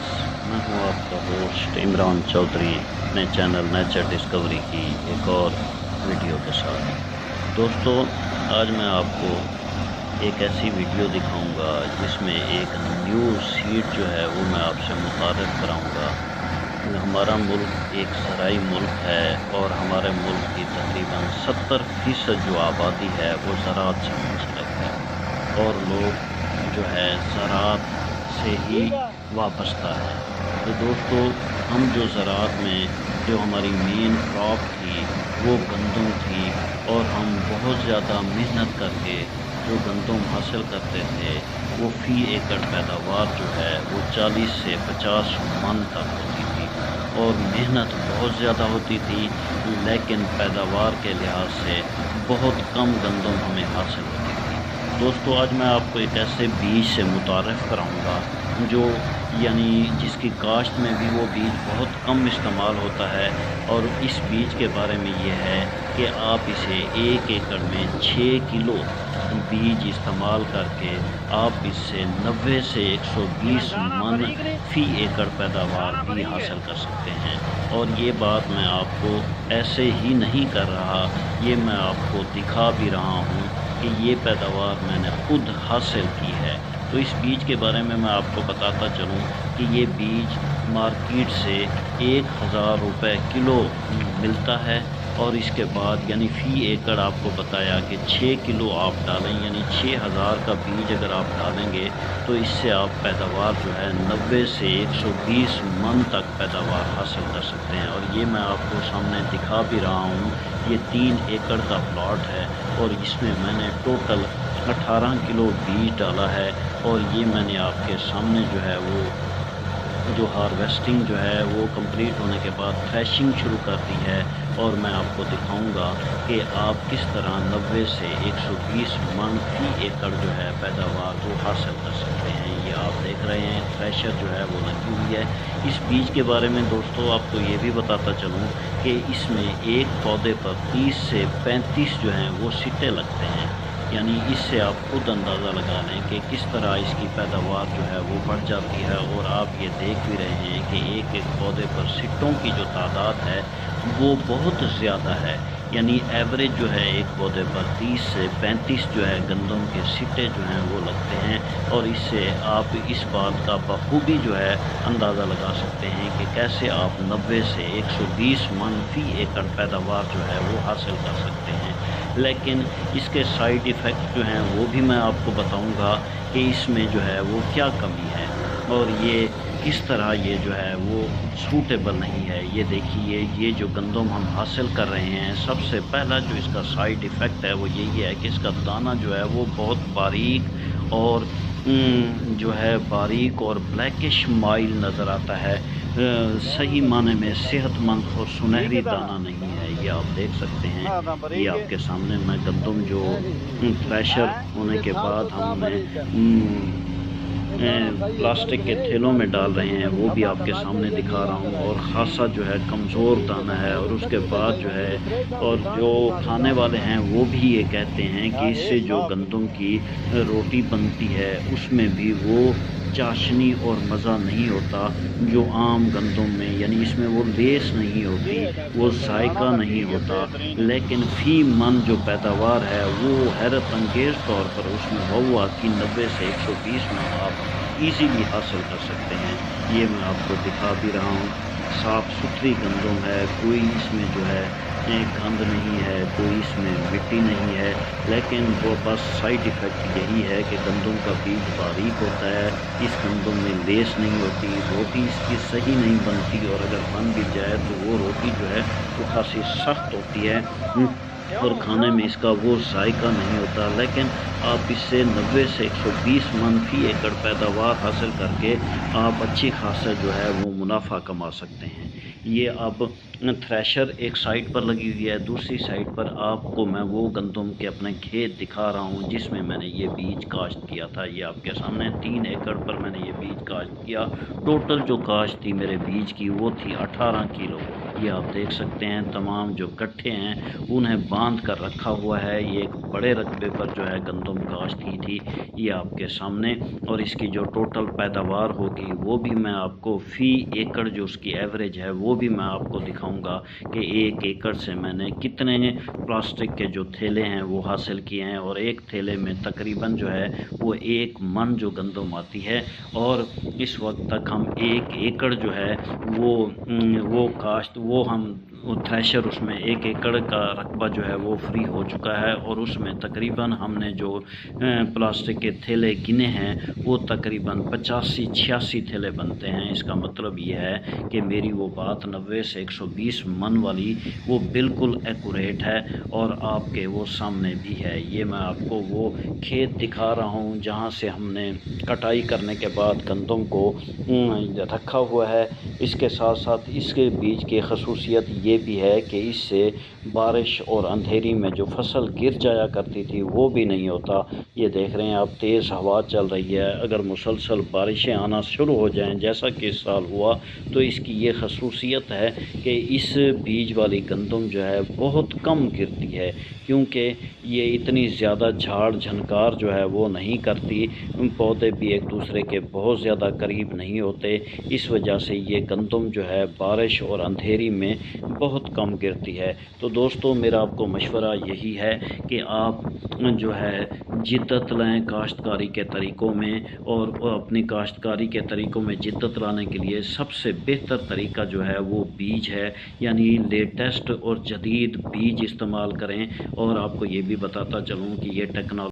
Friends, मैं हूं आपका होस्ट इमरान चौधरी अपने चैनल नेचर डिस्कवरी की एक और वीडियो के साथ। दोस्तों, आज मैं आपको एक ऐसी वीडियो दिखाऊंगा जिसमें एक न्यू सीड जो है वो मैं आपसे मुतारिफ कराऊंगा। हमारा मुल्क एक ज़राई मुल्क है और हमारे मुल्क की तकरीबन 70% जो आबादी है वो ज़राअत से मुंसलिक है और लोग जो है ज़राअत से ही वाबस्ता है। तो दोस्तों, हम जो ज़राअत में जो हमारी मेन क्रॉप थी वो गंदम थी और हम बहुत ज़्यादा मेहनत करके जो गंदम हासिल करते थे वो फ़ी एकड़ पैदावार जो है वो 40 से 50 मन तक होती थी और मेहनत बहुत ज़्यादा होती थी, लेकिन पैदावार के लिहाज से बहुत कम गंदम हमें हासिल होती थी। दोस्तों, आज मैं आपको एक ऐसे बीज से मुतारिफ़ कराऊंगा जो जिसकी काश्त में भी वो बीज बहुत कम इस्तेमाल होता है और इस बीज के बारे में ये है कि आप इसे 1 एकड़ में 6 किलो बीज इस्तेमाल करके आप इससे 90 से 120 मन फ़ी एकड़ पैदावार भी हासिल कर सकते हैं। और ये बात मैं आपको ऐसे ही नहीं कर रहा, ये मैं आपको दिखा भी रहा हूँ कि ये पैदावार मैंने खुद हासिल की है। तो इस बीज के बारे में मैं आपको बताता चलूँ कि ये बीज मार्केट से 1000 रुपये किलो मिलता है और इसके बाद फ़ी एकड़ आपको बताया कि 6 किलो आप डालें, 6000 का बीज अगर आप डालेंगे तो इससे आप पैदावार जो है 90 से 120 मन तक पैदावार हासिल कर सकते हैं। और ये मैं आपको सामने दिखा भी रहा हूँ। ये 3 एकड़ का प्लॉट है और इसमें मैंने टोटल 18 किलो बीज डाला है और ये मैंने आपके सामने जो है वो जो हार्वेस्टिंग जो है वो कंप्लीट होने के बाद थ्रेशिंग शुरू कर दी है और मैं आपको दिखाऊंगा कि आप किस तरह 90 से 120 मन फ़ी एकड़ जो है पैदावार वो हासिल कर सकते हैं। ये आप देख रहे हैं थ्रेशर जो है वो लगी हुई है। इस बीज के बारे में दोस्तों आपको ये भी बताता चलूँ कि इसमें एक पौधे पर 30 से 35 जो हैं वो सिट्टे लगते हैं। इससे आप खुद अंदाज़ा लगा लें कि किस तरह इसकी पैदावार जो है वो बढ़ जाती है। और आप ये देख भी रहे हैं कि एक एक पौधे पर सिट्टों की जो तादाद है वो बहुत ज़्यादा है। एवरेज जो है एक पौधे पर 30 से 35 जो है गंदम के सिट्टे जो हैं वो लगते हैं। और इससे आप इस बात का बखूबी जो है अंदाज़ा लगा सकते हैं कि कैसे आप 90 से 120 मन फ़ी एकड़ पैदावार जो है वो हासिल कर सकते हैं। लेकिन इसके साइड इफ़ेक्ट जो हैं वो भी मैं आपको बताऊंगा कि इसमें जो है वो क्या कमी है और ये किस तरह ये जो है वो सूटेबल नहीं है। ये देखिए, ये जो गंदम हम हासिल कर रहे हैं, सबसे पहला जो इसका साइड इफ़ेक्ट है वो यही है कि इसका दाना जो है वो बहुत बारीक और जो है बारीक और ब्लैकिश माइल नज़र आता है। सही माने में सेहतमंद और सुनहरी दाना नहीं है। ये आप देख सकते हैं। ये आपके सामने मैं गंदम जो थ्रेशर होने के बाद हमने प्लास्टिक के थैलों में डाल रहे हैं वो भी आपके सामने दिखा रहा हूँ। और ख़ासा जो है कमज़ोर दाना है और उसके बाद जो है और जो खाने वाले हैं वो भी ये कहते हैं कि इससे जो गंदम की रोटी बनती है उसमें भी वो चाशनी और मज़ा नहीं होता जो आम गंदम में, इसमें वो लेस नहीं होती, वो जायका नहीं होता। लेकिन फ़ी मन जो पैदावार है वो हैरत अंगेज़ तौर पर उसमें हुआ कि 90 से 120 मन आप इजीली हासिल कर सकते हैं। ये मैं आपको दिखा भी रहा हूँ। साफ़ सुथरी गंदम है, कोई इसमें जो है गंद नहीं है, कोई इसमें मिट्टी नहीं है। लेकिन वो बस साइड इफ़ेक्ट यही है कि गंदम का बीज बारीक होता है, इस गंदम में लेस नहीं होती, रोटी इसकी सही नहीं बनती और अगर बन भी जाए तो वो रोटी जो है वो खासी सख्त होती है और खाने में इसका वो जायका नहीं होता। लेकिन आप इससे 90 से 120 मन फ़ी एकड़ पैदावार हासिल करके आप अच्छी खासा जो है वो मुनाफा कमा सकते हैं। ये अब थ्रेशर एक साइड पर लगी हुई है, दूसरी साइड पर आपको मैं वो गंदम के अपने खेत दिखा रहा हूँ जिसमें मैंने ये बीज काश्त किया था। ये आपके सामने 3 एकड़ पर मैंने ये बीज काश्त किया। टोटल जो काश्त थी मेरे बीज की वो थी 18 किलो। ये आप देख सकते हैं तमाम जो कट्ठे हैं उन्हें बांध कर रखा हुआ है। ये एक बड़े रकबे पर जो है गंदम काश्त की थी, ये आपके सामने। और इसकी जो टोटल पैदावार होगी वो भी मैं आपको फ़ी एकड़ जो उसकी एवरेज है वो भी मैं आपको दिखाऊंगा कि एक एकड़ से मैंने कितने प्लास्टिक के जो थैले हैं वो हासिल किए हैं। और एक थैले में तकरीबन जो है वो 1 मन जो गंदम आती है। और इस वक्त तक हम 1 एकड़ जो है वो काश्त वो हम थ्रेशर उसमें 1 एकड़ का रकबा जो है वो फ्री हो चुका है। और उसमें तकरीबन हमने जो प्लास्टिक के थैले गिने हैं वो तकरीबन 85-86 थैले बनते हैं। इसका मतलब ये है कि मेरी वो बात 90 से 120 मन वाली वो बिल्कुल एक्यूरेट है और आपके वो सामने भी है। ये मैं आपको वो खेत दिखा रहा हूँ जहाँ से हमने कटाई करने के बाद गंदम को रखा हुआ है। इसके साथ साथ इसके बीज की खसूसियत ये भी है कि इससे बारिश और अंधेरी में जो फसल गिर जाया करती थी वो भी नहीं होता। ये देख रहे हैं आप, तेज़ हवा चल रही है। अगर मुसलसल बारिशें आना शुरू हो जाएं जैसा कि इस साल हुआ तो इसकी ये खसूसियत है कि इस बीज वाली गंदम जो है बहुत कम गिरती है, क्योंकि ये इतनी ज़्यादा झाड़ झनकार जो है वो नहीं करती। पौधे भी एक दूसरे के बहुत ज़्यादा करीब नहीं होते। इस वजह से ये गंदम जो है बारिश और अंधेरी में बहुत कम गिरती है। तो दोस्तों मेरा आपको मशवरा यही है कि आप जो है जिद्दत लाएँ काश्तकारी के तरीक़ों में। और अपनी काश्तकारी के तरीक़ों में जिद्दत लाने के लिए सबसे बेहतर तरीका जो है वो बीज है, यानी लेटेस्ट और जदीद बीज इस्तेमाल करें। और आपको ये भी बताता चलूँ कि ये टेक्नोलॉजी